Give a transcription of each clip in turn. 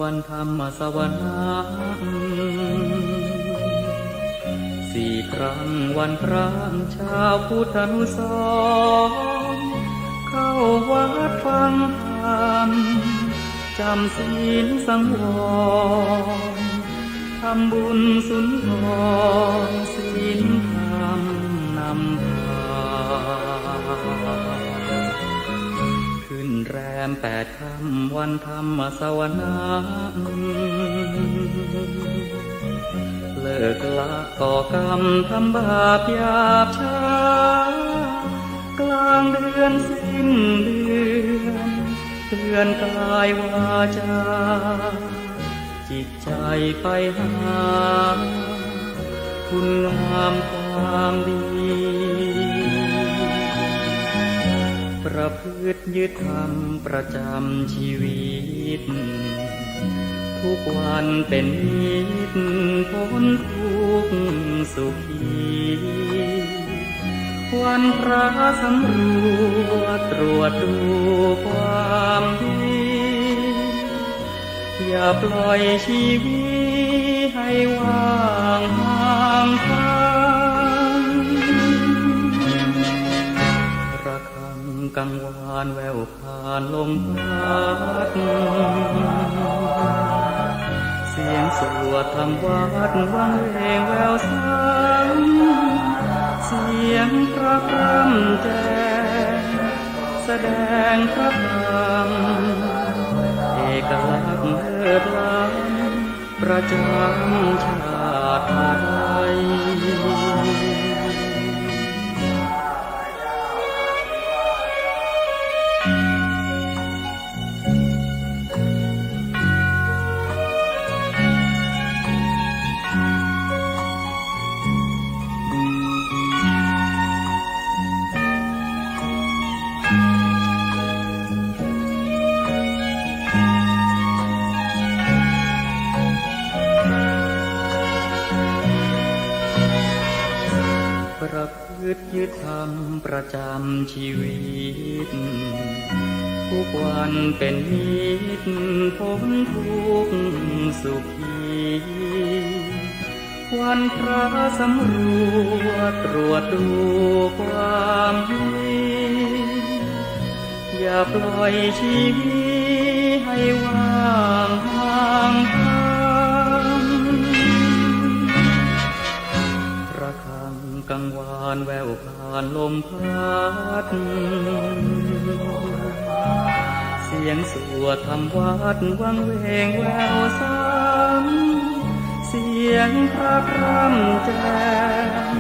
วันธรรมสวนาสี่ครั้งวันพระชาวพุทธานุสรณ์เข้าวัดฟังธรรมจำศีลสังวรทำบุญสุนทรศีลธรรมนำพาขึ้นแรม8 ค่ำวันธรรมสวนาเลิกละก่อกรรมทำบาปหยาบช้ากลางเดือนสิ้นเดือนเตือนกายวาจาจิตใจไปหาคุณงามความดีประพฤติยึดธรรมประจำชีวิตทุกวันเป็นนิจพ้นทุกข์สุขีวันพระสำรวจตรวจดูความดีอย่าปล่อยชีวิตให้ว่างห่างทางระฆังกังวานแววผ่านลมพัดเสียงสวดธรรมวัดวังเวงแววซ้ำเสียงพระพร่ำแจ้งแสดงพระธรรมเอกลักษณ์เลิศล้ำประจำชาติไทยประพฤติยึดธรรมประจำชีวิตทุกวันเป็นนิจพ้นทุกข์สุขีวันพระสำรวจตรวจดูความดีอย่าปล่อยชีวิตให้ว่างห่างทางระฆังกังวานแววผ่านลมพัดเสียงสวดธรรมวัดวังเวงแววซ้ำเสียงพระพร่ำแจ้ง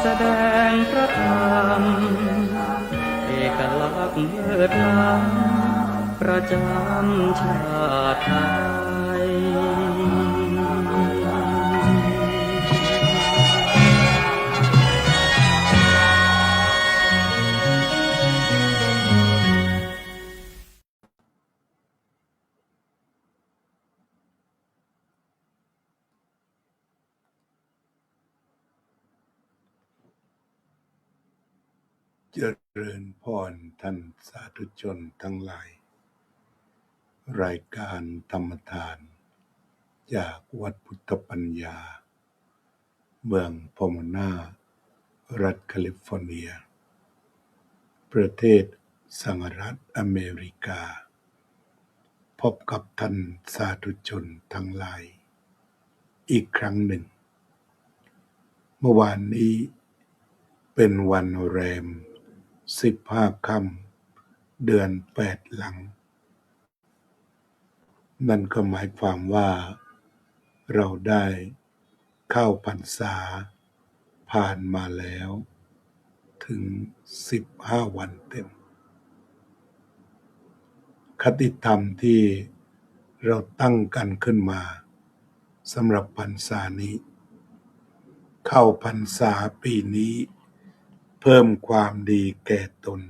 แสดงพระธรรมเอกลักษณ์เลิศล้ำประจำชาติไทยเจริญพรท่านสาธุชนทั้งหลายรายการธรรมทานจากวัดพุทธปัญญาเมืองพอมานารัฐแคลิฟอร์เนียประเทศสหรัฐอเมริกาพบกับท่านสาธุชนทั้งหลายอีกครั้งหนึ่งเมื่อวานนี้เป็นวันแรม15 ค่ำเดือน8หลังนั่นก็หมายความว่าเราได้เข้าพรรษาผ่านมาแล้วถึง15 วันเต็มคติธรรมที่เราตั้งกันขึ้นมาสำหรับพรรษานี้เข้าพรรษาปีนี้เพิ่มความดีแก่ตน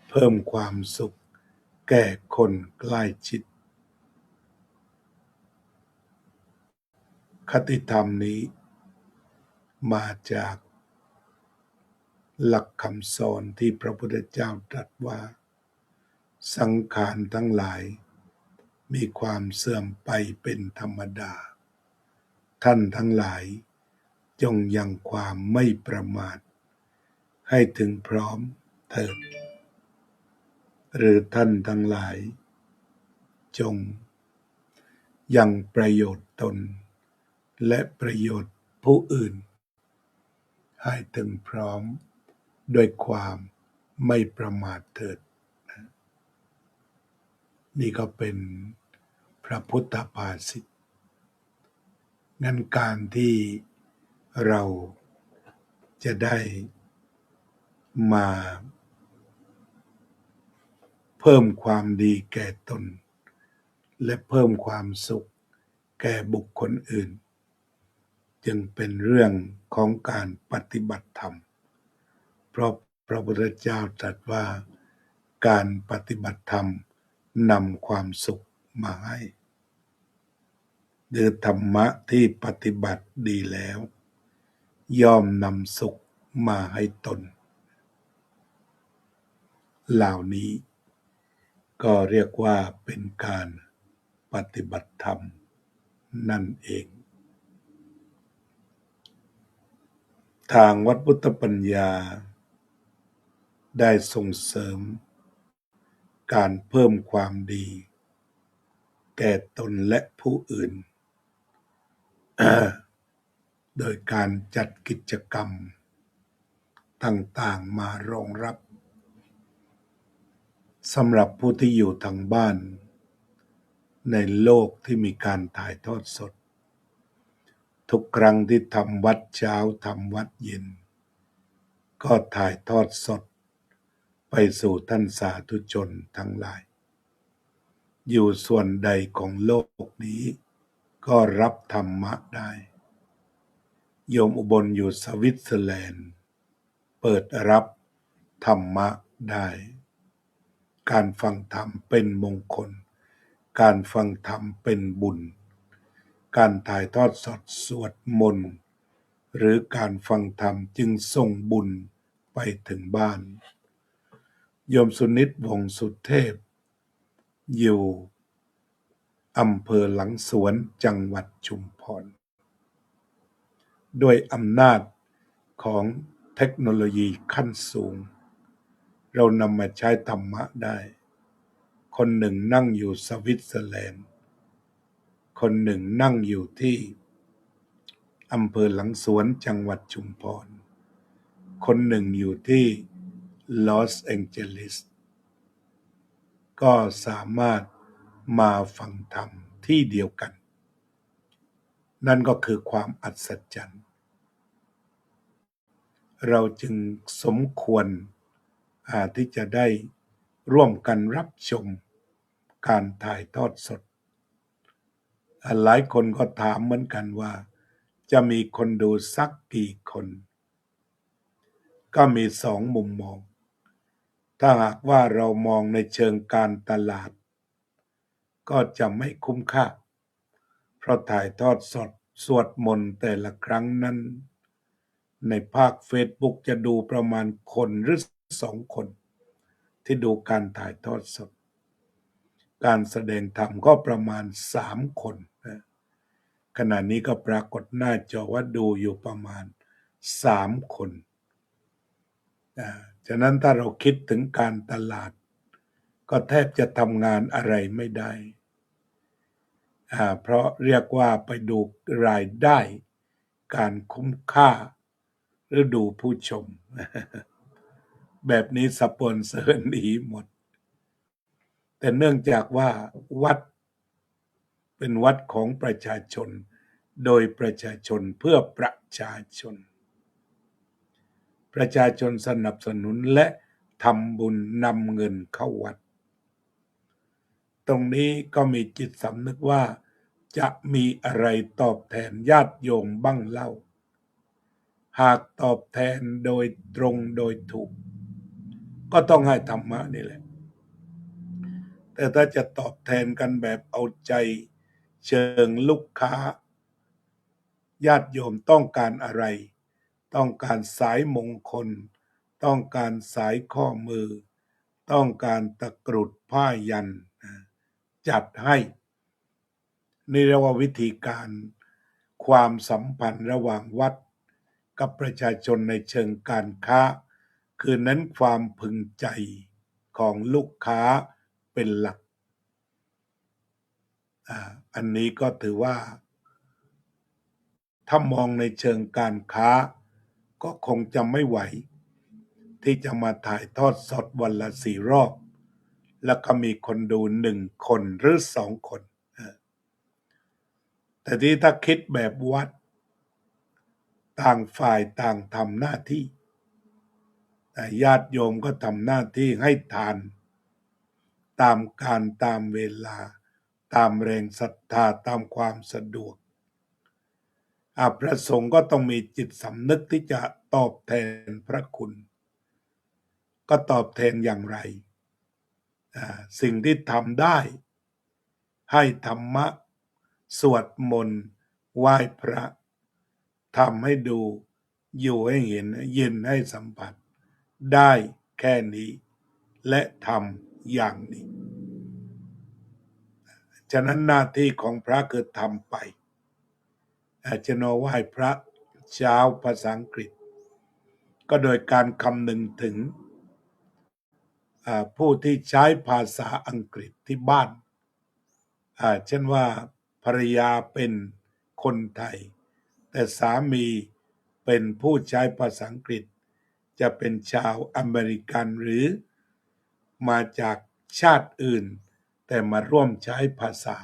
เพิ่มความสุขแก่คนใกล้ชิดคติธรรมนี้มาจากหลักคำสอนที่พระพุทธเจ้าตรัสว่าสังขารทั้งหลาย มีความเสื่อมไปเป็นธรรมดาท่านทั้งหลายจงยังความไม่ประมาทให้ถึงพร้อมเถิดหรือท่านทั้งหลายจงยังประโยชน์ตนและประโยชน์ผู้อื่นให้ถึงพร้อมด้วยความไม่ประมาทเถิดนี่ก็เป็นพระพุทธภาษิตงั้นการที่เราจะได้มาเพิ่มความดีแก่ตนและเพิ่มความสุขแก่บุคคลอื่นจึงเป็นเรื่องของการปฏิบัติธรรมเพราะพระพุทธเจ้าตรัสว่าการปฏิบัติธรรมนำความสุขมาให้หรือธรรมะที่ปฏิบัติดีแล้วย่อมนำสุขมาให้ตนเหล่านี้ก็เรียกว่าเป็นการปฏิบัติธรรมนั่นเองทางวัดพุทธปัญญาได้ส่งเสริมการเพิ่มความดีแก่ตนและผู้อื่น โดยการจัดกิจกรรมต่างๆมารองรับสำหรับผู้ที่อยู่ทางบ้านในโลกที่มีการถ่ายทอดสดทุกครั้งที่ทำวัดเช้าทำวัดเย็นก็ถ่ายทอดสดไปสู่ท่านสาธุชนทั้งหลายอยู่ส่วนใดของโลกนี้ก็รับธรรมะได้โยมอุบลอยู่สวิตเซอร์แลนด์เปิดรับธรรมะได้การฟังธรรมเป็นมงคลการฟังธรรมเป็นบุญการถ่ายทอดสดสวดมนต์หรือการฟังธรรมจึงส่งบุญไปถึงบ้านโยมสุนิตวงศ์สุเทพอยู่อำเภอหลังสวนจังหวัดชุมพรด้วยอำนาจของเทคโนโลยีขั้นสูงเรานำมาใช้ธรรมะได้คนหนึ่งนั่งอยู่สวิตเซอร์แลนด์คนหนึ่งนั่งอยู่ที่อำเภอหลังสวนจังหวัดชุมพรคนหนึ่งอยู่ที่ลอสแองเจลิสก็สามารถมาฟังธรรมที่เดียวกันนั่นก็คือความอัศจรรย์เราจึงสมควรที่จะได้ร่วมกันรับชมการถ่ายทอดสดหลายคนก็ถามเหมือนกันว่าจะมีคนดูสักกี่คนก็มีสองมุมมองถ้าหากว่าเรามองในเชิงการตลาดก็จะไม่คุ้มค่าเพราะถ่ายทอดสดสวดมนต์แต่ละครั้งนั้นในภาค Facebook จะดูประมาณคนหรือ2 คนที่ดูการถ่ายทอดสดการแสดงธรรมก็ประมาณ3 คนขณะนี้ก็ปรากฏหน้าจอว่าดูอยู่ประมาณ3 คนฉะนั้นถ้าเราคิดถึงการตลาดก็แทบจะทำงานอะไรไม่ได้เพราะเรียกว่าไปดูรายได้การคุ้มค่าหรือดูผู้ชมแบบนี้สปอนเซอร์หนีหมดแต่เนื่องจากว่าวัดเป็นวัดของประชาชนโดยประชาชนเพื่อประชาชนประชาชนสนับสนุนและทำบุญนำเงินเข้าวัดตรงนี้ก็มีจิตสำนึกว่าจะมีอะไรตอบแทนญาติโยมบ้างเล่าหากตอบแทนโดยตรงโดยถูกก็ต้องให้ธรรมะนี่แหละแต่ถ้าจะตอบแทนกันแบบเอาใจเชิงลูกค้าญาติโยมต้องการอะไรต้องการสายมงคลต้องการสายข้อมือต้องการตะกรุดผ้ายันจัดให้ นี่เรียกว่าวิธีการความสัมพันธ์ระหว่างวัดกับประชาชนในเชิงการค้าคือเน้นความพึงใจของลูกค้าเป็นหลักอันนี้ก็ถือว่าถ้ามองในเชิงการค้าก็คงจะไม่ไหวที่จะมาถ่ายทอดสดวันละ4 รอบแล้วก็มีคนดู1 คนหรือ2 คนแต่ที่ถ้าคิดแบบวัดต่างฝ่ายต่างทำหน้าที่ญาติโยมก็ทำหน้าที่ให้ทานตามการตามเวลาตามแรงศรัทธาตามความสะดวกพระสงฆ์ก็ต้องมีจิตสำนึกที่จะตอบแทนพระคุณก็ตอบแทนอย่างไรสิ่งที่ทำได้ให้ธรรมะสวดมนต์ไหว้พระทำให้ดูอยู่ให้เห็นยินให้สัมผัสได้แค่นี้และทำอย่างนี้ฉะนั้นหน้าที่ของพระคือทำไปจะนไหว้พระเช้าภาษาอังกฤษก็โดยการคำนึงถึงผู้ที่ใช้ภาษาอังกฤษที่บ้านเช่นว่าภรรยาเป็นคนไทยแต่สามีเป็นผู้ใช้ภาษาอังกฤษจะเป็นชาวอเมริกันหรือมาจากชาติอื่นแต่มาร่วมใช้ภาษา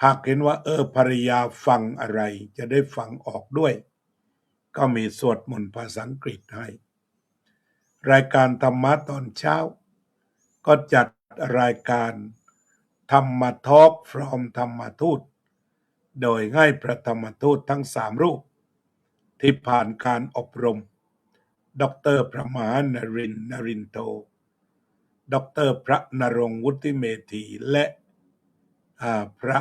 หากเห็นว่าภรรยาฟังอะไรจะได้ฟังออกด้วยก็มีสวดมนต์ภาษาอังกฤษให้รายการธรรมะตอนเช้าก็จัดรายการธรรมทอล์ก from ธรรมทูตโดยให้พระธรรมทูตทั้ง3 รูปที่ผ่านการอบรมดร.พระมหานรินทร์ นรินโทดร.พระนรงค์ วุฒิเมธีและพระ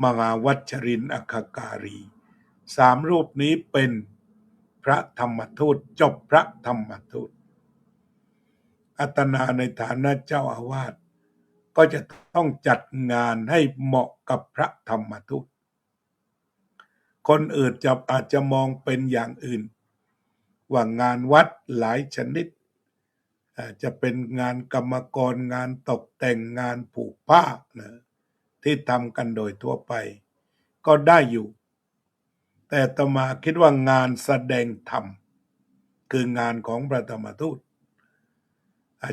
มหาวัชรินทร์ อัคคการี3 รูปนี้เป็นพระธรรมทูตจบพระธรรมทูตอาตมาในฐานะเจ้าอาวาสก็จะต้องจัดงานให้เหมาะกับพระธรรมทูตคนอื่นอาจจะมองเป็นอย่างอื่นว่างานวัดหลายชนิดจะเป็นงานกรรมกรงานตกแต่งงานผูกผ้าที่ทำกันโดยทั่วไปก็ได้อยู่แต่อาตมาคิดว่างานแสดงธรรมคืองานของพระธรรมทูต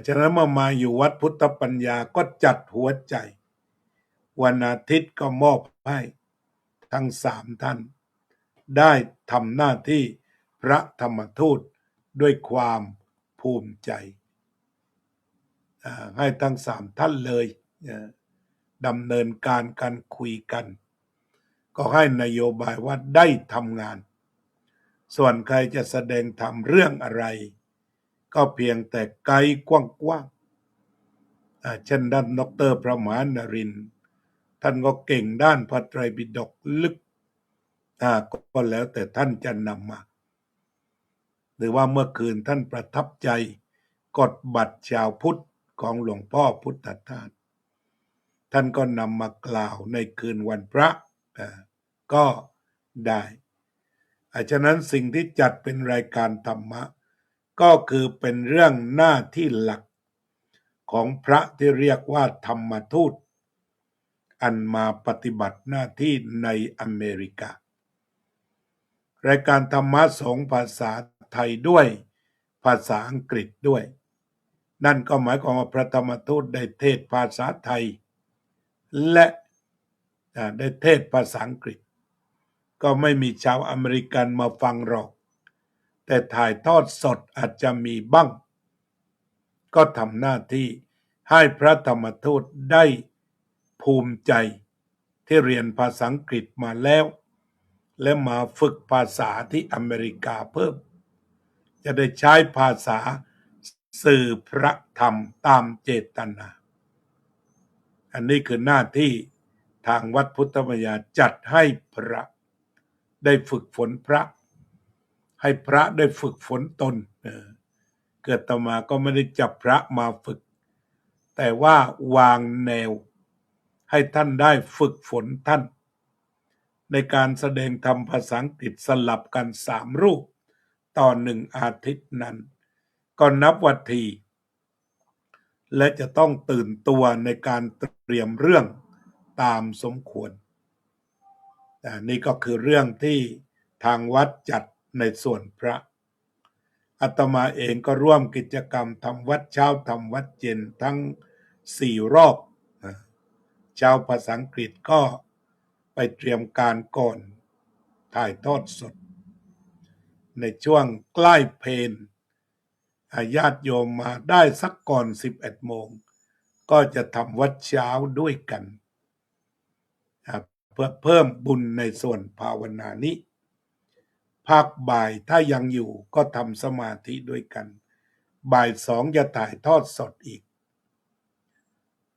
ฉะนั้นเมื่อมาอยู่วัดพุทธปัญญาก็จัดหัวใจวันอาทิตย์ก็มอบให้ทั้ง3 ท่านได้ทำหน้าที่พระธรรมทูตด้วยความภูมิใจให้ทั้ง3 ท่านเลยดำเนินการคุยกันก็ให้นโยบายว่าได้ทำงานส่วนใครจะแสดงธรรมเรื่องอะไรก็เพียงแต่ไกลกว้างๆเช่นด้านดร.พระมหานรินทร์ท่านก็เก่งด้านพระไตรปิฎกลึกก็แล้วแต่ท่านจะนำมาหรือว่าเมื่อคืนท่านประทับใจกฎบัตรชาวพุทธของหลวงพ่อพุทธทาสท่านก็นำมากล่าวในคืนวันพระก็ได้ฉะนั้นสิ่งที่จัดเป็นรายการธรรมะก็คือเป็นเรื่องหน้าที่หลักของพระที่เรียกว่าธรรมทูตอันมาปฏิบัติหน้าที่ในอเมริการายการธรรมะ2 ภาษาไทยด้วยภาษาอังกฤษด้วยนั่นก็หมายความว่าพระธรรมทูตได้เทศภาษาไทยและได้เทศภาษาอังกฤษก็ไม่มีชาวอเมริกันมาฟังหรอกแต่ถ่ายทอดสดอาจจะมีบ้างก็ทำหน้าที่ให้พระธรรมทูตได้ภูมิใจที่เรียนภาษาอังกฤษมาแล้วและมาฝึกภาษาที่อเมริกาเพิ่มจะได้ใช้ภาษาสื่อพระธรรมตามเจตนาอันนี้คือหน้าที่ทางวัดพุทธปัญญาจัดให้พระได้ฝึกฝนพระให้พระได้ฝึกฝนตนเกิดต่อมาก็ไม่ได้จับพระมาฝึก แต่ว่าวางแนวให้ท่านได้ฝึกฝนท่านในการแสดงธรรมภาษาอังกฤษสลับกัน3 รูปต่อ1 อาทิตย์นั้นก็นับว่าทีและจะต้องตื่นตัวในการเตรียมเรื่องตามสมควรนี่ก็คือเรื่องที่ทางวัดจัดในส่วนพระอาตมาเองก็ร่วมกิจกรรมทำวัดเช้าทำวัดเย็นทั้ง4 รอบเช้าภาษาอังกฤษก็ไปเตรียมการก่อนถ่ายทอดสดในช่วงใกล้เพลญาติโยมมาได้สักก่อน11 โมงก็จะทำวัดเช้าด้วยกันเพื่อเพิ่มบุญในส่วนภาวนานี้ภาคบ่ายถ้ายังอยู่ก็ทำสมาธิด้วยกันบ่าย 2จะถ่ายทอดสดอีก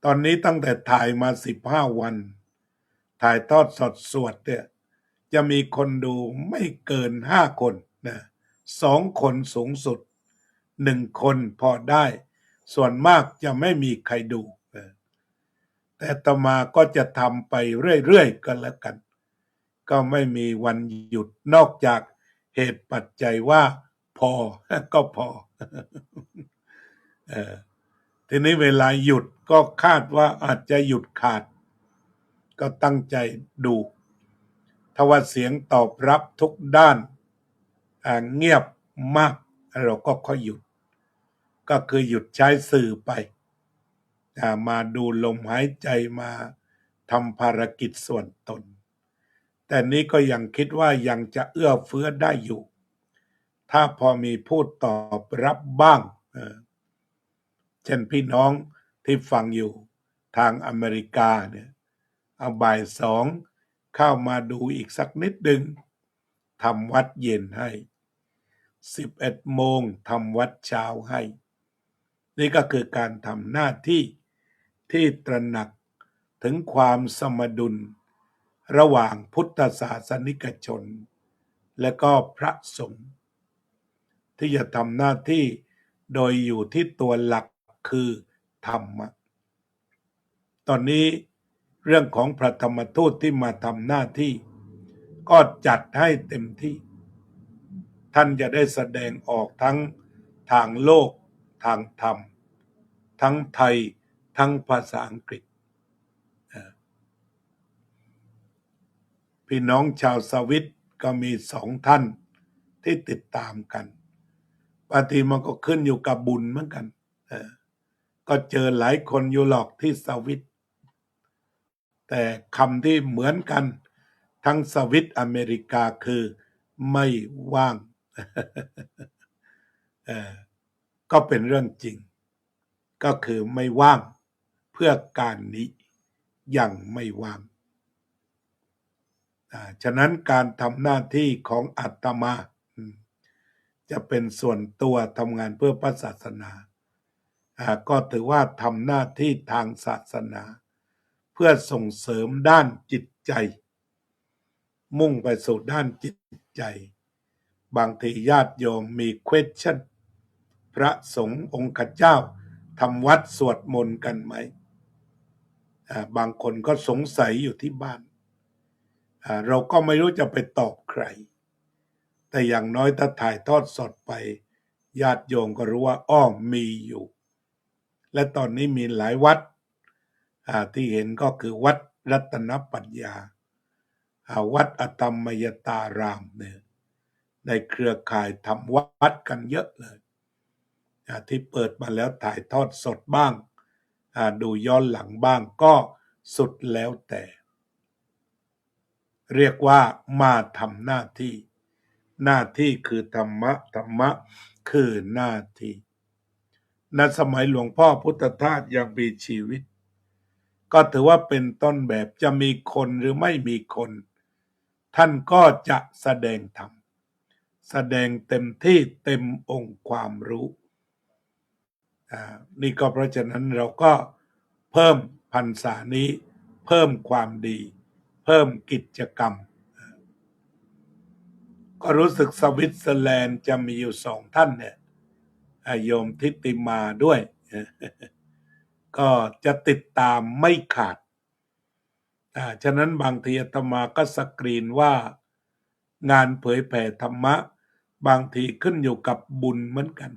ตอนนี้ตั้งแต่ถ่ายมา15 วันถ่ายทอดสดสวดเนี่ยจะมีคนดูไม่เกิน5 คนนะ2 คนสูงสุด1 คนพอได้ส่วนมากจะไม่มีใครดูแต่อาตมาก็จะทำไปเรื่อยๆกันแล้วกันก็ไม่มีวันหยุดนอกจากเหตุปัจจัยว่าพอก็พอทีนี้เวลาหยุดก็คาดว่าอาจจะหยุดขาดก็ตั้งใจดูถ้าว่าเสียงตอบรับทุกด้านเงียบมากเราก็ค่อยหยุดก็คือหยุดใช้สื่อไปมาดูลมหายใจมาทำภารกิจส่วนตนแต่นี้ก็ยังคิดว่ายังจะเอื้อเฟื้อได้อยู่ถ้าพอมีผู้ตอบรับบ้างเช่นพี่น้องที่ฟังอยู่ทางอเมริกาเนี่ยเอาบ่าย 2เข้ามาดูอีกสักนิดนึงทำวัดเย็นให้11 โมงทำวัดเช้าให้นี่ก็คือการทำหน้าที่ที่ตระหนักถึงความสมดุลระหว่างพุทธศาสนิกชนและก็พระสงฆ์ที่จะทำหน้าที่โดยอยู่ที่ตัวหลักคือธรรมะตอนนี้เรื่องของพระธรรมทูตที่มาทำหน้าที่ก็จัดให้เต็มที่ท่านจะได้แสดงออกทั้งทางโลกทางธรรมทั้งไทยทั้งภาษาอังกฤษพี่น้องชาวสวิตก็มี2 ท่านที่ติดตามกันบางทีมันก็ขึ้นอยู่กับบุญเหมือนกันก็เจอหลายคนอยู่หรอกที่สวิตแต่คำที่เหมือนกันทั้งสวิตอเมริกาคือไม่ว่าง ก็เป็นเรื่องจริงก็คือไม่ว่างเพื่อการนี้ยังไม่ว่างฉะนั้นการทำหน้าที่ของอาตมาจะเป็นส่วนตัวทำงานเพื่อพระศาสนาก็ถือว่าทำหน้าที่ทางศาสนาเพื่อส่งเสริมด้านจิตใจมุ่งไปสู่ด้านจิตใจบางทีญาติโยมมี question พระสงฆ์องค์เจ้าทำวัดสวดมนต์กันไหมบางคนก็สงสัยอยู่ที่บ้านเราก็ไม่รู้จะไปตอบใครแต่อย่างน้อยถ้าถ่ายทอดสดไปญาติโยมก็รู้ว่ามีอยู่และตอนนี้มีหลายวัดที่เห็นก็คือวัดรัตนปัญญาวัดอธรรมยตารามเนี่ยในเครือข่ายทำวัดกันเยอะเลยที่เปิดมาแล้วถ่ายทอดสดบ้างดูย้อนหลังบ้างก็สุดแล้วแต่เรียกว่ามาทำหน้าที่คือธรรมะคือหน้าที่ณสมัยหลวงพ่อพุทธทาสยังมีชีวิตก็ถือว่าเป็นต้นแบบจะมีคนหรือไม่มีคนท่านก็จะแสดงธรรมแสดงเต็มที่เต็มองค์ความรู้นี่ก็เพราะฉะนั้นเราก็เพิ่มพรรษานี้เพิ่มความดีเพิ่มกิจกรรมก็รู้สึกสวิตเซอร์แลนด์จะมีอยู่2 ท่านเนี่ยโยมทิติมาด้วย ก็จะติดตามไม่ขาดฉะนั้นบางทีอาตมาก็สกรีนว่างานเผยแผ่ธรรมะบางทีขึ้นอยู่กับบุญเหมือนกัน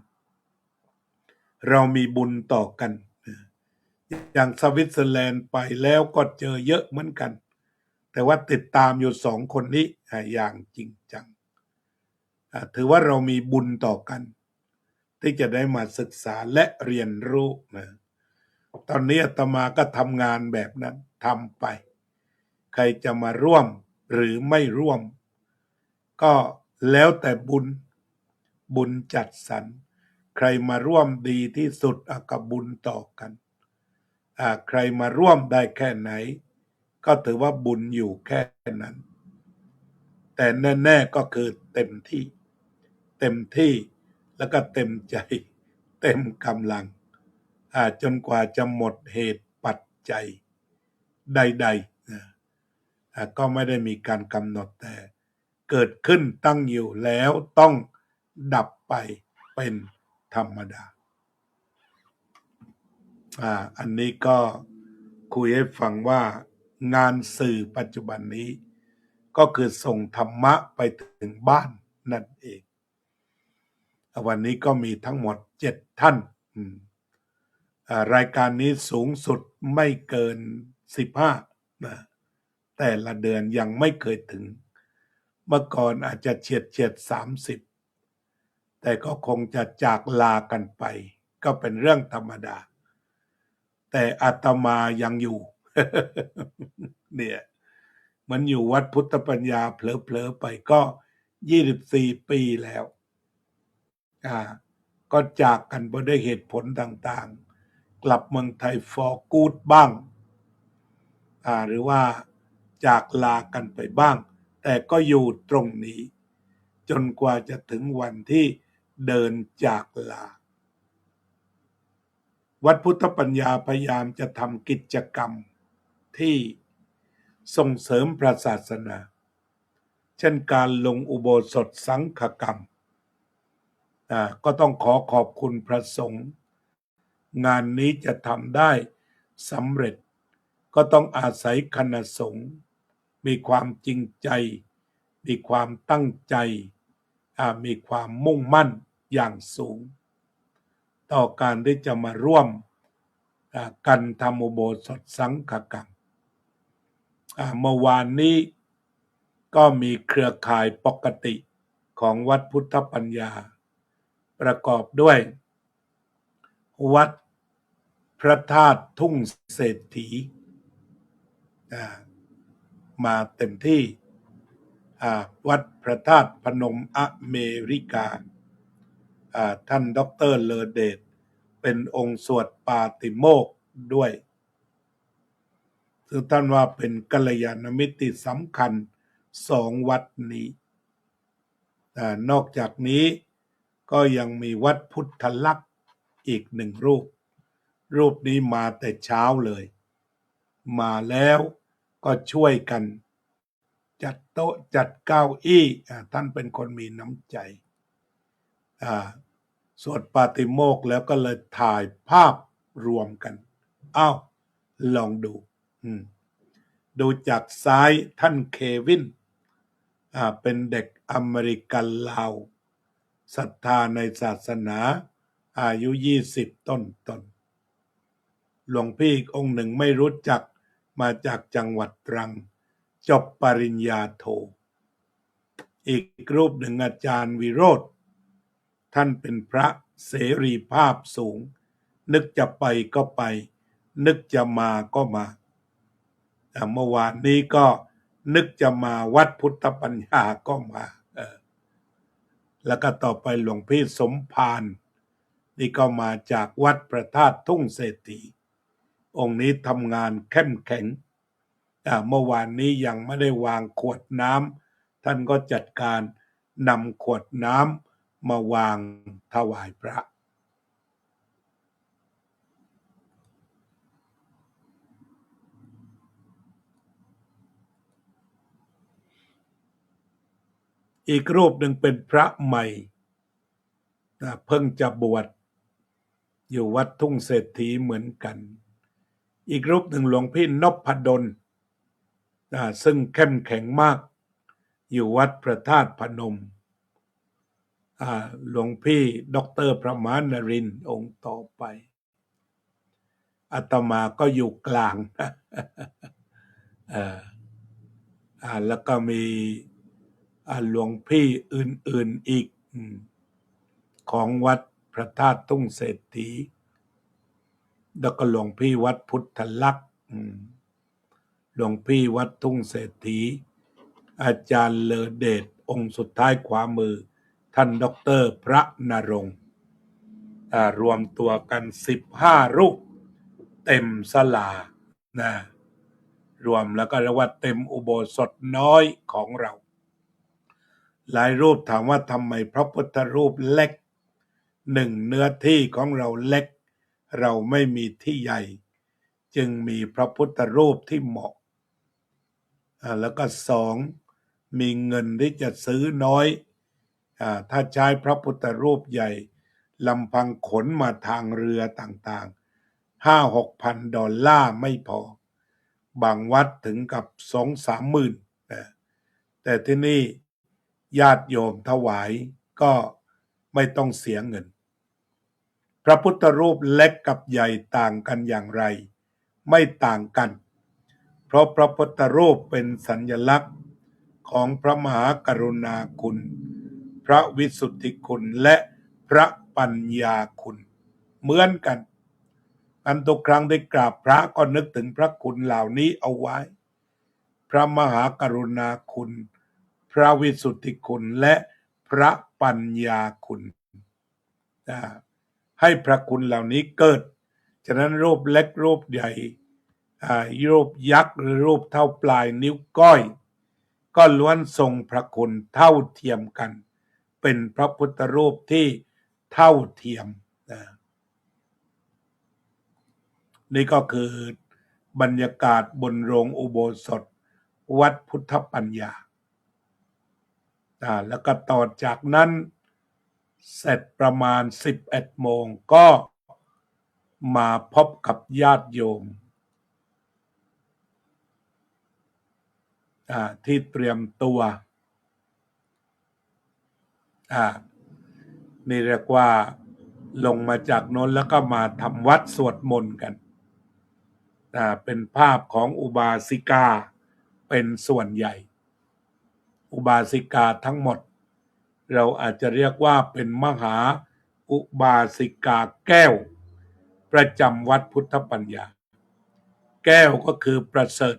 เรามีบุญต่อกันอย่างสวิตเซอร์แลนด์ไปแล้วก็เจอเยอะเหมือนกันแต่ว่าติดตามอยู่2 คนนี้อย่างจริงจังถือว่าเรามีบุญต่อกันที่จะได้มาศึกษาและเรียนรู้นะตอนนี้อาตมาก็ทำงานแบบนั้นทำไปใครจะมาร่วมหรือไม่ร่วมก็แล้วแต่บุญจัดสรรใครมาร่วมดีที่สุดกับบุญต่อกันใครมาร่วมได้แค่ไหนก็ถือว่าบุญอยู่แค่นั้นแต่แน่ๆก็คือเต็มที่แล้วก็เต็มใจเต็มกำลังจนกว่าจะหมดเหตุปัจจัยใดๆก็ไม่ได้มีการกำหนดแต่เกิดขึ้นตั้งอยู่แล้วต้องดับไปเป็นธรรมดาอันนี้ก็คุยให้ฟังว่างานสื่อปัจจุบันนี้ก็คือส่งธรรมะไปถึงบ้านนั่นเองวันนี้ก็มีทั้งหมด7 ท่านรายการนี้สูงสุดไม่เกิน15นะแต่ละเดือนยังไม่เคยถึงเมื่อก่อนอาจจะเฉียด30แต่ก็คงจะจากลากันไปก็เป็นเรื่องธรรมดาแต่อาตมายังอยู่ เนี่ยมันอยู่วัดพุทธปัญญาเผลอๆไปก็24 ปีแล้วก็จากกันเพราะด้วยเหตุผลต่างๆกลับเมืองไทยฟอร์กูดบ้างหรือว่าจากลากันไปบ้างแต่ก็อยู่ตรงนี้จนกว่าจะถึงวันที่เดินจากลาวัดพุทธปัญญาพยายามจะทำกิจกรรมที่ส่งเสริมพระศาสนาเช่นการลงอุโบสถสังฆกรรมก็ต้องขอบคุณพระสงฆ์งานนี้จะทำได้สำเร็จก็ต้องอาศัยคณะสงฆ์มีความจริงใจมีความตั้งใจมีความมุ่งมั่นอย่างสูงต่อการที่จะมาร่วมกันทำอุโบสถสังฆกรรมเมื่อวานนี้ก็มีเครือข่ายปกติของวัดพุทธปัญญาประกอบด้วยวัดพระธาตุทุ่งเศรษฐีมาเต็มที่วัดพระธาตุพนมอเมริกาท่านดร.เลอเดชเป็นองค์สวดปาติโมกข์ด้วยซึ่งท่านว่าเป็นกัลยาณมิตรที่สำคัญ2 วัดนี้นอกจากนี้ก็ยังมีวัดพุทธลักษณ์อีก1 รูปนี้มาแต่เช้าเลยมาแล้วก็ช่วยกันจัดโต๊ะจัดเก้าอี้ท่านเป็นคนมีน้ำใจสวดปาติโมกข์แล้วก็เลยถ่ายภาพรวมกันลองดูจากซ้ายท่านเควินเป็นเด็กอเมริกันลาวศรัทธาในศาสนาอายุ20 ต้นหลวงพี่อีกองค์หนึ่งไม่รู้จักมาจากจังหวัดตรังจบปริญญาโทอีกรูปหนึ่งอาจารย์วิโรธท่านเป็นพระเสรีภาพสูงนึกจะไปก็ไปนึกจะมาก็มาเมื่อวานนี้ก็นึกจะมาวัดพุทธปัญญาก็มาแล้วก็ต่อไปหลวงพี่สมภารนี่ก็มาจากวัดพระธาตุทุ่งเศรษฐีองค์นี้ทำงานเข้มแข็งเมื่อวานนี้ยังไม่ได้วางขวดน้ำท่านก็จัดการนำขวดน้ำมาวางถวายพระอีกรูปหนึ่งเป็นพระใหม่เพิ่งจะบวชอยู่วัดทุ่งเศรษฐีเหมือนกัน อีกรูปหนึ่งหลวงพี่นพดลซึ่งเข้มแข็งมากอยู่วัดพระธาตุพนมหลวงพี่ดร.พระมหานรินทร์องค์ต่อไปอาตมาก็อยู่กลางแล้วก็มีหลวงพี่อื่นๆอีกของวัดพระธาตุทุ่งเศรษฐีแล้วก็หลวงพี่วัดพุทธลักษณ์หลวงพี่วัดทุ่งเศรษฐีอาจารย์เลอเดชองค์สุดท้ายขวามือท่านดร.พระนรงค์รวมตัวกัน15รูปเต็มศาลานะรวมแล้วก็เรียกว่าเต็มอุโบสถน้อยของเราหลายรูปถามว่าทำไมพระพุทธรูปเล็กเนื้อที่ของเราเล็กเราไม่มีที่ใหญ่จึงมีพระพุทธรูปที่เหมาะแล้วก็มีเงินที่จะซื้อน้อยถ้าใช้พระพุทธรูปใหญ่ลำพังขนมาทางเรือต่างๆ5-6 พันดอลลาร์ไม่พอบางวัดถึงกับ2-3 หมื่นแต่ที่นี่ญาติโยมถวายก็ไม่ต้องเสียเงินพระพุทธรูปเล็กกับใหญ่ต่างกันอย่างไรไม่ต่างกันเพราะพระพุทธรูปเป็นสัญลักษณ์ของพระมหากรุณาคุณพระวิสุทธิคุณและพระปัญญาคุณเหมือนกันทุกครั้งได้กราบพระก็นึกถึงพระคุณเหล่านี้เอาไว้พระมหากรุณาคุณพระวิสุทธิคุณและพระปัญญาคุณให้พระคุณเหล่านี้เกิดฉะนั้นรูปเล็กรูปใหญ่รูปยักษ์หรือรูปเท่าปลายนิ้วก้อยก็ล้วนทรงพระคุณเท่าเทียมกันเป็นพระพุทธรูปที่เท่าเทียมนี่ก็คือบรรยากาศบนโรงอุโบสถวัดพุทธปัญญาแล้วก็ต่อจากนั้นเสร็จประมาณ11 โมงก็มาพบกับญาติโยมที่เตรียมตัวนี่เรียกว่าลงมาจากโน้นแล้วก็มาทำวัดสวดมนต์กันเป็นภาพของอุบาสิกาเป็นส่วนใหญ่อุบาสิกาทั้งหมดเราอาจจะเรียกว่าเป็นมหาอุบาสิกาแก้วประจำวัดพุทธปัญญาแก้วก็คือประเสริฐ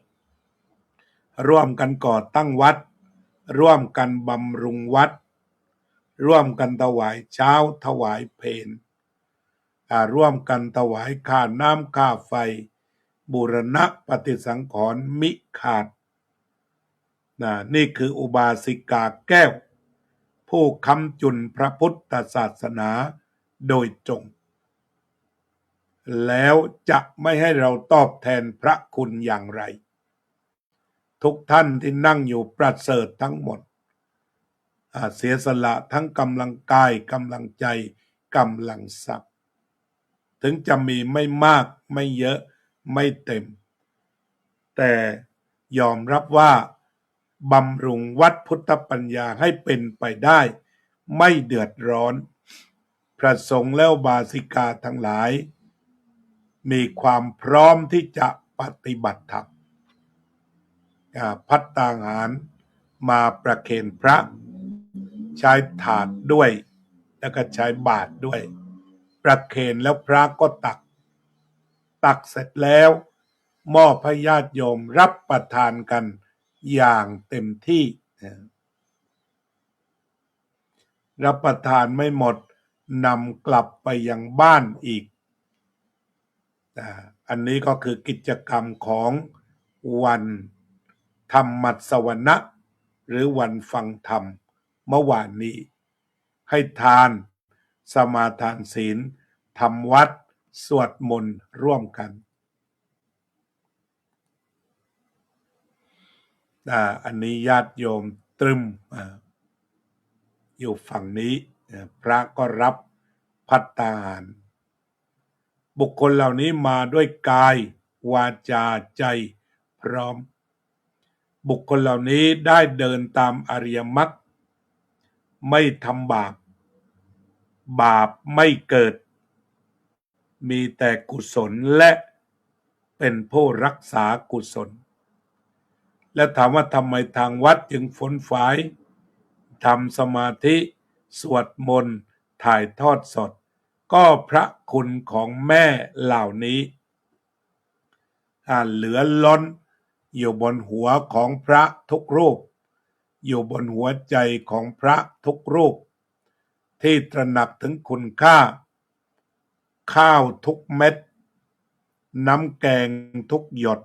ร่วมกันก่อตั้งวัดร่วมกันบำรุงวัดร่วมกันถวายเช้าถวายเพลร่วมกันถวายค่าน้ำค่าไฟบูรณะปฏิสังขรณ์มิขาดนี่คืออุบาสิกาแก้วผู้ค้ำจุนพระพุทธศาสนาโดยตรงแล้วจะไม่ให้เราตอบแทนพระคุณอย่างไรทุกท่านที่นั่งอยู่ประเสริฐทั้งหมดเสียสละทั้งกำลังกายกำลังใจกำลังทรัพย์ถึงจะมีไม่มากไม่เยอะไม่เต็มแต่ยอมรับว่าบำรุงวัดพุทธปัญญาให้เป็นไปได้ไม่เดือดร้อนพระสงฆ์และอุบาสิกาทั้งหลายมีความพร้อมที่จะปฏิบัติธรรมภัตตาหารมาประเคนพระใช้ถาดด้วยแล้วก็ใช้บาตรด้วยประเคนแล้วพระก็ตักเสร็จแล้วมอบให้ญาติโยมรับประทานกันอย่างเต็มที่รับประทานไม่หมดนำกลับไปยังบ้านอีกอันนี้ก็คือกิจกรรมของวันธรรมัสวนะหรือวันฟังธรรมเมื่อวานนี้ให้ทานสมาทานศีลทำวัดสวดมนต์ร่วมกันอันนี้ญาติโยมตรึมอยู่ฝั่งนี้พระก็รับภัตตาหารบุคคลเหล่านี้มาด้วยกาย วาจาใจพร้อมบุคคลเหล่านี้ได้เดินตามอริยมรรคไม่ทำบาปบาปไม่เกิดมีแต่กุศลและเป็นผู้รักษากุศลและถามว่าทำไมทางวัดจึงฝนฝายทำสมาธิสวดมนต์ถ่ายทอดสดก็พระคุณของแม่เหล่านี้เหลือล้นอยู่บนหัวของพระทุกรูปอยู่บนหัวใจของพระทุกรูปที่ตระหนักถึงคุณค่าข้าวทุกเม็ดน้ำแกงทุกหยด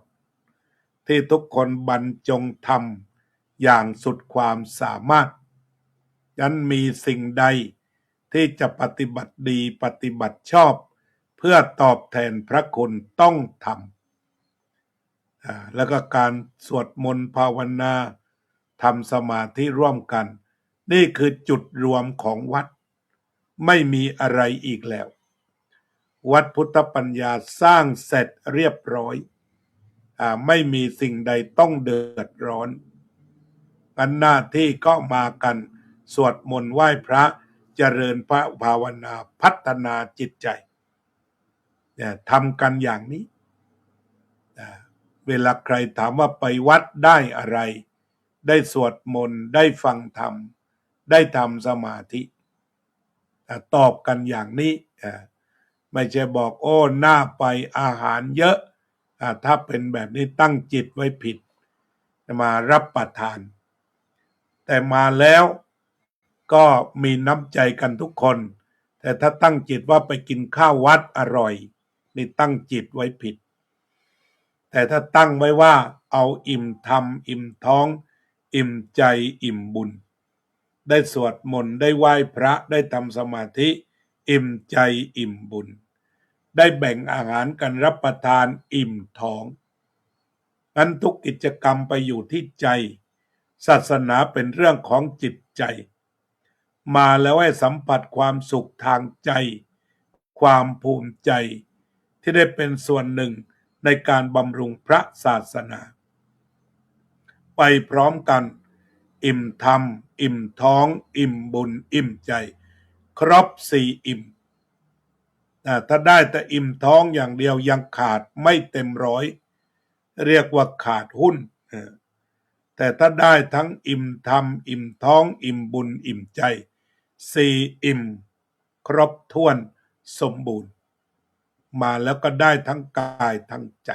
ที่ทุกคนบรรจงทำอย่างสุดความสามารถยันมีสิ่งใดที่จะปฏิบัติดีปฏิบัติชอบเพื่อตอบแทนพระคุณต้องทำแล้วก็การสวดมนต์ภาวนาทำสมาธิร่วมกันนี่คือจุดรวมของวัดไม่มีอะไรอีกแล้ววัดพุทธปัญญาสร้างเสร็จเรียบร้อยไม่มีสิ่งใดต้องเดือดร้อนกันหน้าที่ก็มากันสวดมนต์ไหว้พระเจริญพระภาวนาพัฒนาจิตใจทำกันอย่างนี้เวลาใครถามว่าไปวัดได้อะไรได้สวดมนต์ได้ฟังธรรมได้ทำสมาธิตอบกันอย่างนี้ไม่ใช่บอกโอ้หน้าไปอาหารเยอะถ้าเป็นแบบนี้ตั้งจิตไว้ผิดมารับประทานแต่มาแล้วก็มีน้ำใจกันทุกคนแต่ถ้าตั้งจิตว่าไปกินข้าววัดอร่อยนี่ตั้งจิตไว้ผิดแต่ถ้าตั้งไว้ว่าเอาอิ่มธรรมอิ่มท้องอิ่มใจอิ่มบุญได้สวดมนต์ได้ไหว้พระได้ทำสมาธิอิ่มใจอิ่มบุญได้แบ่งอาหารกันรับประทานอิ่มท้องนั้นทุกกิจกรรมไปอยู่ที่ใจศาสนาเป็นเรื่องของจิตใจมาแล้วให้สัมผัสความสุขทางใจความภูมิใจที่ได้เป็นส่วนหนึ่งในการบำรุงพระศาสนาไปพร้อมกันอิ่มธรรมอิ่มท้องอิ่มบุญอิ่มใจครบสี่อิ่มถ้าได้แต่อิ่มท้องอย่างเดียวยังขาดไม่เต็มร้อยเรียกว่าขาดหุ้นแต่ถ้าได้ทั้งอิ่มธรรมอิ่มท้องอิ่มบุญอิ่มใจสี่อิ่มครบถ้วนสมบูรณ์มาแล้วก็ได้ทั้งกายทั้งใจ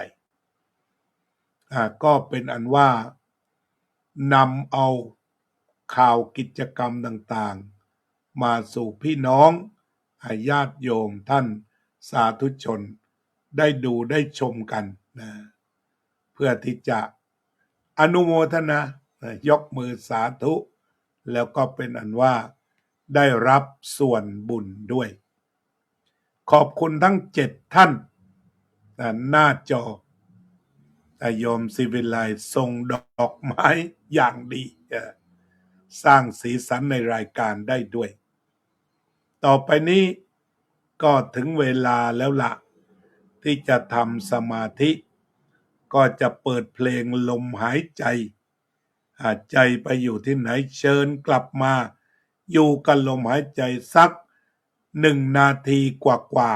ก็เป็นอันว่านำเอาข่าวกิจกรรมต่างๆมาสู่พี่น้องญาติโยมท่านสาธุชนได้ดูได้ชมกันนะเพื่อที่จะอนุโมทนายกมือสาธุแล้วก็เป็นอันว่าได้รับส่วนบุญด้วยขอบคุณทั้ง7ท่านหน้าจอโยมศิวิไลส่งดอกไม้อย่างดีสร้างสีสันในรายการได้ด้วยต่อไปนี้ก็ถึงเวลาแล้วละที่จะทำสมาธิก็จะเปิดเพลงลมหายใจใจไปอยู่ที่ไหนเชิญกลับมาอยู่กับลมหายใจสัก1 นาทีกว่า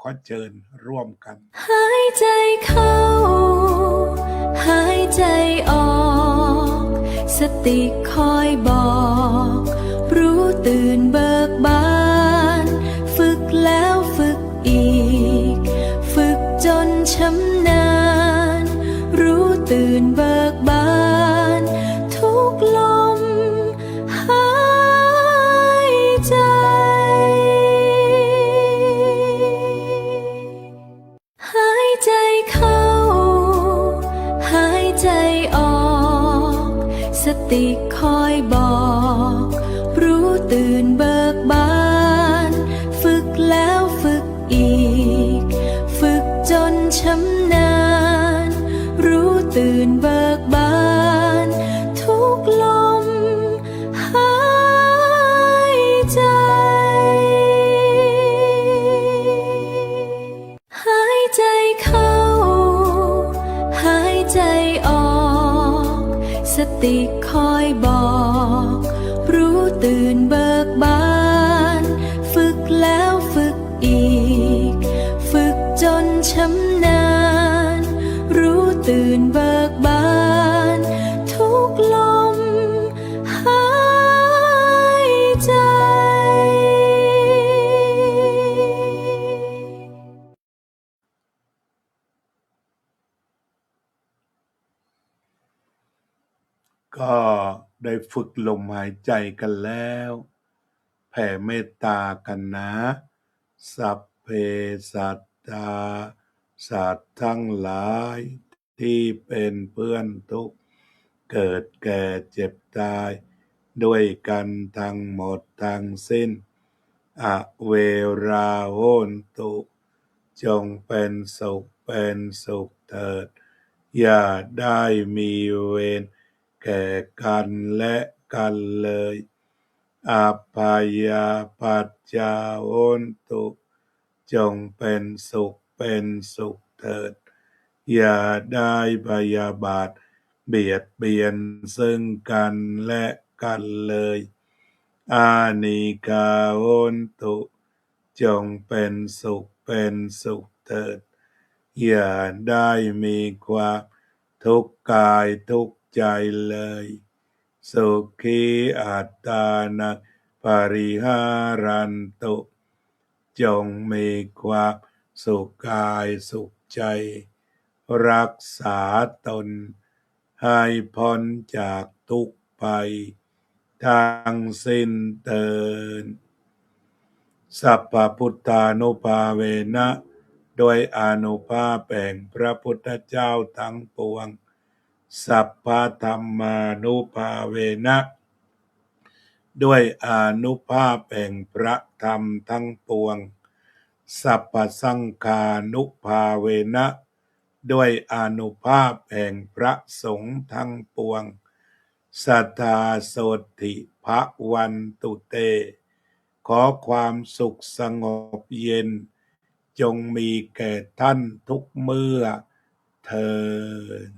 ขอเชิญร่วมกันหายใจเข้าหายใจออกสติคอยบอกรู้ตื่นเบิกบานฝึกแล้วฝึกอีกฝึกจนชำนาญรู้ตื่นเบิกบานทุกลมหายใจหายใจเข้าหายใจออกสติคอยบอกรู้ตื่นเบิกบานฝึกแล้วฝึกอีกฝึกจนชำนาญรู้ตื่นเบิกบานทุกลมหายใจหายใจเข้า ก็ได้ฝึกลมหายใจกันแล้วแผ่เมตตากันนะสัพเพสัตตาสัตว์ทั้งหลายที่เป็นเพื่อนทุกข์เกิดแก่เจ็บตายด้วยกันทั้งหมดทั้งสิ้นอเวราโหนตุจงเป็นสุขเถิดอย่าได้มีเวรแก่กันและกันเลยอาภายาปัจจาโหนตุจงเป็นสุขเถิดอย่าได้พยาบาทเบียดเบียนซึ่งกันและกันเลยอานิกาโหนตุจงเป็นสุขเถิดอย่าได้มีความทุกข์กายทุกข์ใจเลยสุขีอัตตานังปริหารันตุจงมีความสุขกายสุขใจรักษาตนให้พ้นจากทุกข์ภัยทั้งสิ้นเถิดสัพพพุทธานุภาเวนะโดยอานุภาพแห่งพระพุทธเจ้าทั้งปวงสัพพธรรมานุภาเวนะด้วยอานุภาพแห่งพระธรรมทั้งปวงสัพพสังฆานุภาเวนะด้วยอานุภาพแห่งพระสงฆ์ทั้งปวงสัทธาโสติภวันตุเตขอความสุขสงบเย็นจงมีแก่ท่านทุกเมื่อเทอญ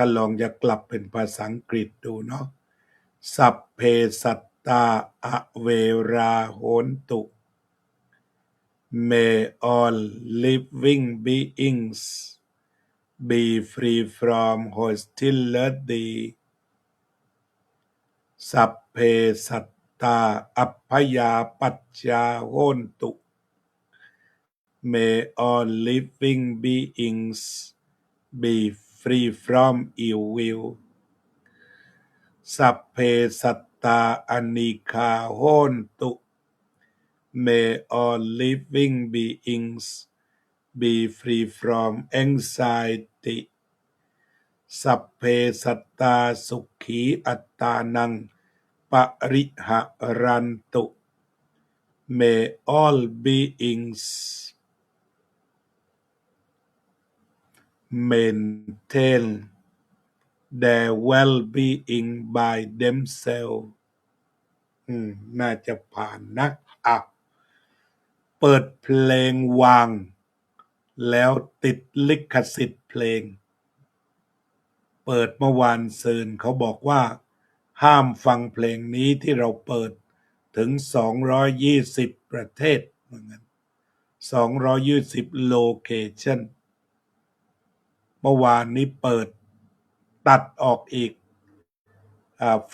ท่านลองจะกลับเป็นภาษาอังกฤษดูเนาะสัพเพสัตตาอเวราโหนตุ May all living beings be free from hostility สัพเพสัตตาอัพพยาปัจจาโหนตุ May all living beings be free from evil สัพเพสัตตาอนิฆาโหนตุ May all living beings be free from anxiety สัพเพสัตตาสุขีอัตตานังปริหะรันตุ May all beings maintain their well-being by themselves น่าจะผ่านนะเปิดเพลงวางแล้วติดลิขสิทธิ์เพลงเปิดเมื่อวานซืนเขาบอกว่าห้ามฟังเพลงนี้ที่เราเปิดถึง220ประเทศเหมือนกัน220โลเคชั่นเมื่อวานนี้เปิดตัดออกอีก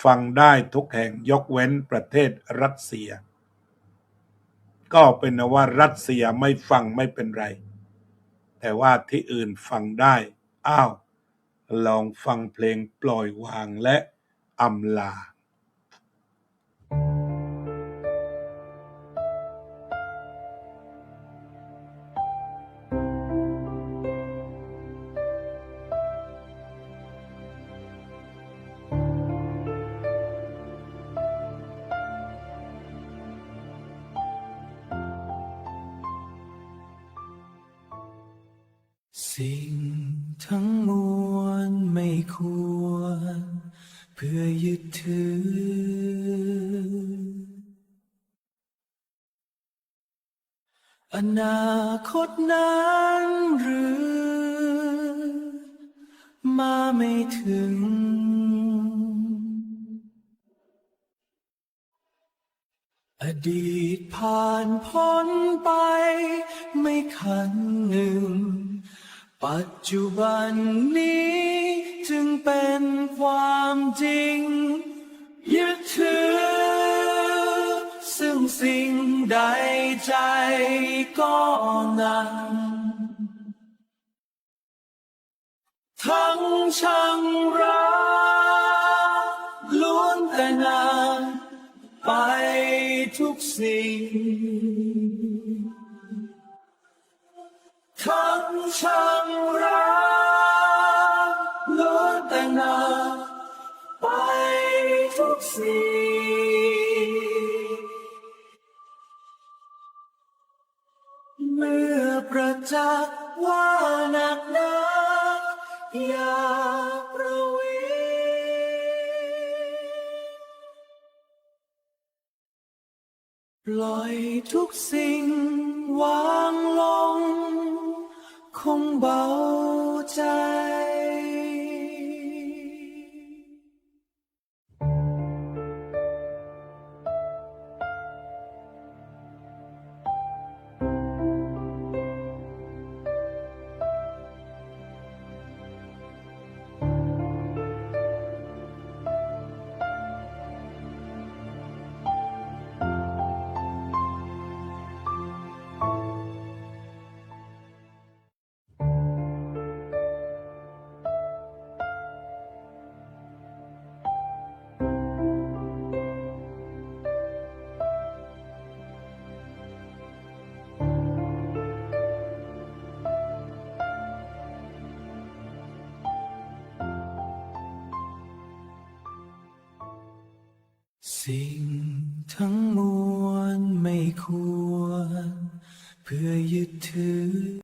ฟังได้ทุกแห่งยกเว้นประเทศรัสเซียก็เป็นว่ารัสเซียไม่ฟังไม่เป็นไรแต่ว่าที่อื่นฟังได้ลองฟังเพลงปล่อยวางและอำลาสิ่งทั้งมวลไม่ควรเพื่อยึดถืออนาคตนั้นหรือมาไม่ถึงอดีตผ่านพ้นไปไม่คันหนึ่งปัจจุบันนี้จึงเป็นความจริงยึดถือซึ่งสิ่งใดใจก็นั้นท ทั้งช่างรักล้วนแต่นานไปทุกสิ่งทั้งช่างรักล้วนแต่นานไปทุกสิ่งเมื่อประจักษ์ว่าหนักหนาอย่าประวิงปล่อยทุกสิ่งวางลงคงเบาใจสิ่งทั้งมวลไม่ควรเพื่อยึดถือ